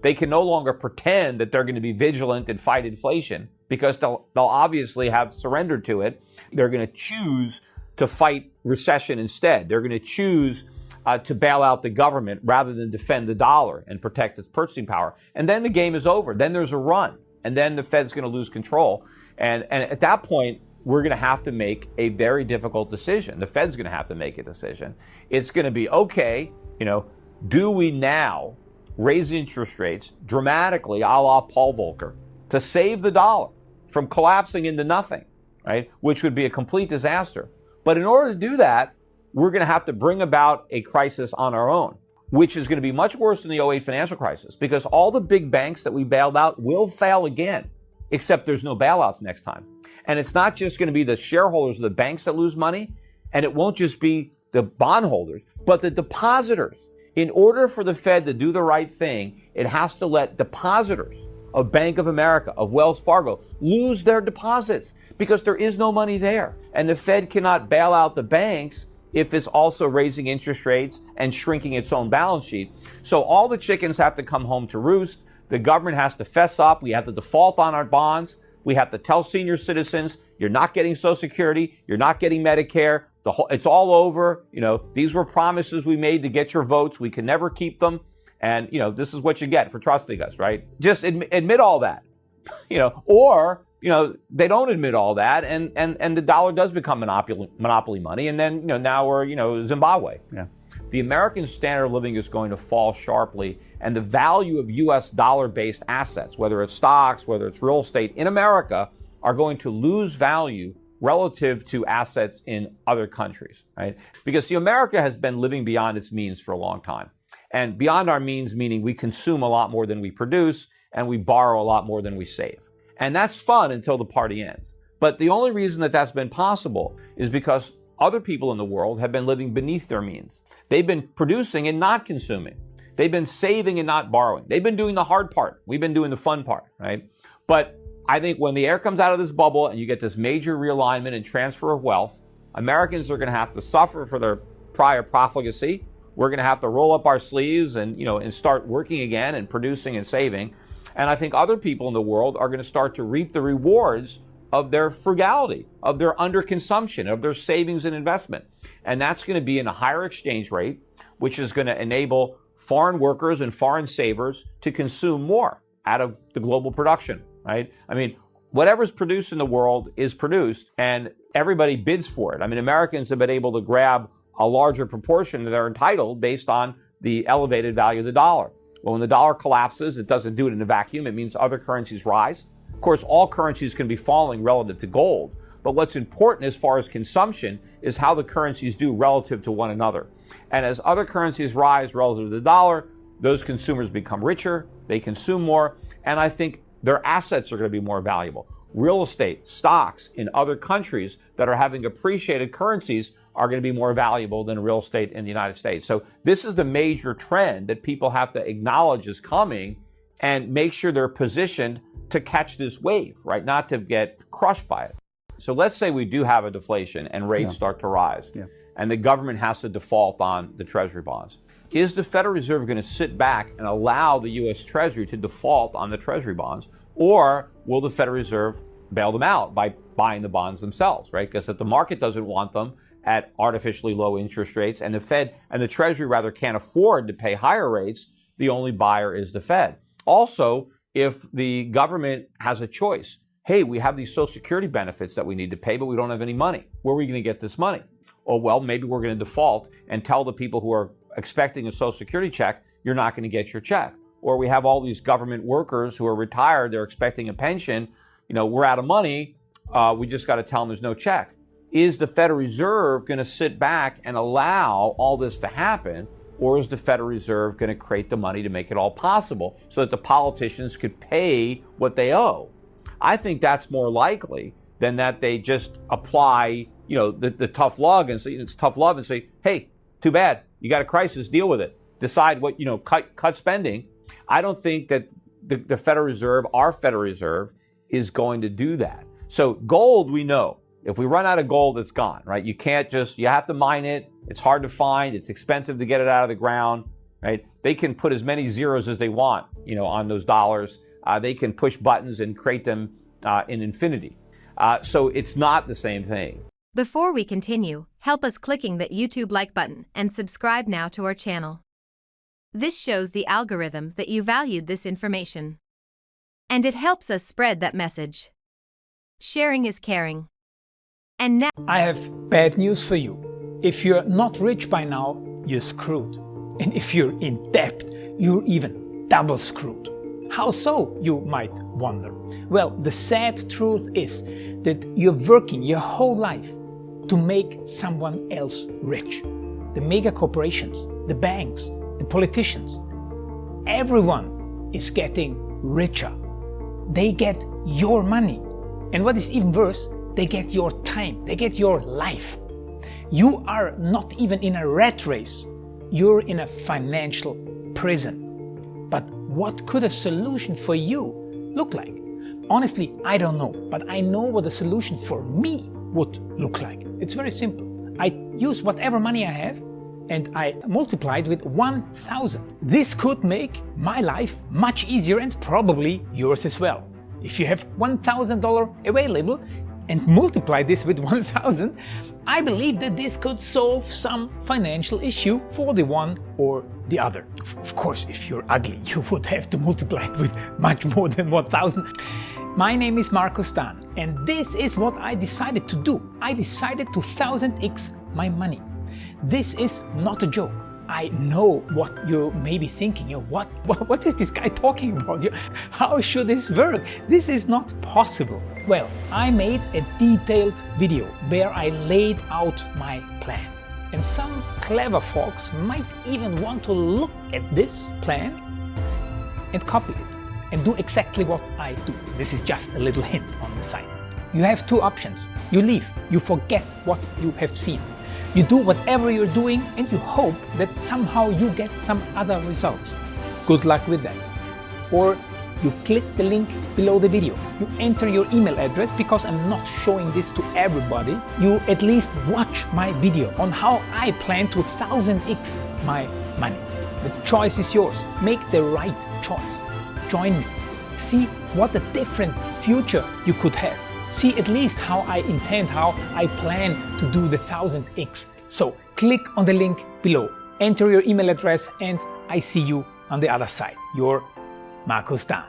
They can no longer pretend that they're going to be vigilant and fight inflation because they'll obviously have surrendered to it. They're going to choose to fight recession instead. They're going to choose to bail out the government rather than defend the dollar and protect its purchasing power. And then the game is over. Then there's a run. And then the Fed's going to lose control. And at that point, we're going to have to make a very difficult decision. The Fed's going to have to make a decision. It's going to be, okay, do we now raise interest rates dramatically, a la Paul Volcker, to save the dollar from collapsing into nothing, right? Which would be a complete disaster. But in order to do that, we're going to have to bring about a crisis on our own, which is going to be much worse than the '08 financial crisis, because all the big banks that we bailed out will fail again, except there's no bailouts next time. And it's not just going to be the shareholders of the banks that lose money, and it won't just be the bondholders, but the depositors. In order for the Fed to do the right thing, it has to let depositors of Bank of America, of Wells Fargo, lose their deposits because there is no money there. And the Fed cannot bail out the banks if it's also raising interest rates and shrinking its own balance sheet. So all the chickens have to come home to roost. The government has to fess up. We have to default on our bonds. We have to tell senior citizens, you're not getting Social Security, you're not getting Medicare, it's all over. These were promises we made to get your votes. We can never keep them. And, this is what you get for trusting us, right? Just admit all that, or they don't admit all that, and the dollar does become monopoly money, and then now we're Zimbabwe. Yeah. The American standard of living is going to fall sharply, and the value of U.S. dollar-based assets, whether it's stocks, whether it's real estate in America, are going to lose value relative to assets in other countries, right? Because America has been living beyond its means for a long time, and beyond our means meaning we consume a lot more than we produce, and we borrow a lot more than we save. And that's fun until the party ends. But the only reason that that's been possible is because other people in the world have been living beneath their means. They've been producing and not consuming. They've been saving and not borrowing. They've been doing the hard part. We've been doing the fun part, right? But I think when the air comes out of this bubble and you get this major realignment and transfer of wealth, Americans are going to have to suffer for their prior profligacy. We're going to have to roll up our sleeves and start working again and producing and saving. And I think other people in the world are going to start to reap the rewards of their frugality, of their underconsumption, of their savings and investment. And that's going to be in a higher exchange rate, which is going to enable foreign workers and foreign savers to consume more out of the global production, right? I mean, whatever's produced in the world is produced, and everybody bids for it. I mean, Americans have been able to grab a larger proportion that they're entitled based on the elevated value of the dollar. Well, when the dollar collapses, it doesn't do it in a vacuum. It means other currencies rise. Of course, all currencies can be falling relative to gold. But what's important as far as consumption is how the currencies do relative to one another. And as other currencies rise relative to the dollar, those consumers become richer, they consume more, and I think their assets are going to be more valuable. Real estate, stocks in other countries that are having appreciated currencies are going to be more valuable than real estate in the United States. So this is the major trend that people have to acknowledge is coming and make sure they're positioned to catch this wave, right? Not to get crushed by it. So let's say we do have a deflation and rates start to rise, and the government has to default on the Treasury bonds. Is the Federal Reserve going to sit back and allow the U.S. Treasury to default on the Treasury bonds, or will the Federal Reserve bail them out by buying the bonds themselves, right? Because if the market doesn't want them at artificially low interest rates, and the Fed and the Treasury rather can't afford to pay higher rates, the only buyer is the Fed. Also, if the government has a choice, hey, we have these Social Security benefits that we need to pay, but we don't have any money. Where are we going to get this money? Oh, well, maybe we're going to default and tell the people who are expecting a Social Security check, you're not going to get your check. Or we have all these government workers who are retired, they're expecting a pension, we're out of money, we just got to tell them there's no check. Is the Federal Reserve going to sit back and allow all this to happen, or is the Federal Reserve going to create the money to make it all possible so that the politicians could pay what they owe? I think that's more likely than that they just apply, the tough love and say, it's tough love and say, hey, too bad, you got a crisis, deal with it. Decide what, cut spending. I don't think that the Federal Reserve, our Federal Reserve, is going to do that. So gold, we know. If we run out of gold, it's gone, right? You have to mine it. It's hard to find. It's expensive to get it out of the ground. right? They can put as many zeros as they want, on those dollars. They can push buttons and create them in infinity. So it's not the same thing. Before we continue, help us clicking that YouTube like button and subscribe now to our channel. This shows the algorithm that you valued this information. And it helps us spread that message. Sharing is caring. And now I have bad news for you. If you're not rich by now, you're screwed. And if you're in debt, you're even double screwed. How so, you might wonder? Well, the sad truth is that you're working your whole life to make someone else rich. The mega corporations, the banks, the politicians, everyone is getting richer. They get your money. And what is even worse, they get your time, they get your life. You are not even in a rat race, you're in a financial prison. But what could a solution for you look like? Honestly, I don't know, but I know what a solution for me would look like. It's very simple. I use whatever money I have and I multiply it with 1,000. This could make my life much easier and probably yours as well. If you have $1,000 available and multiply this with 1,000, I believe that this could solve some financial issue for the one or the other. Of course, if you're ugly, you would have to multiply it with much more than 1,000. My name is Markus Dahn, and this is what I decided to do. I decided to 1000x my money. This is not a joke. I know what you may be thinking. What is this guy talking about? How should this work? This is not possible. Well, I made a detailed video where I laid out my plan. And some clever folks might even want to look at this plan and copy it and do exactly what I do. This is just a little hint on the side. You have two options. You leave, you forget what you have seen. You do whatever you're doing and you hope that somehow you get some other results. Good luck with that. Or you click the link below the video. You enter your email address because I'm not showing this to everybody. You at least watch my video on how I plan to 1000x my money. The choice is yours. Make the right choice. Join me. See what a different future you could have. See at least how I intend, how I plan to do the 1000x. So click on the link below, enter your email address, and I see you on the other side. Your Markus Dahn.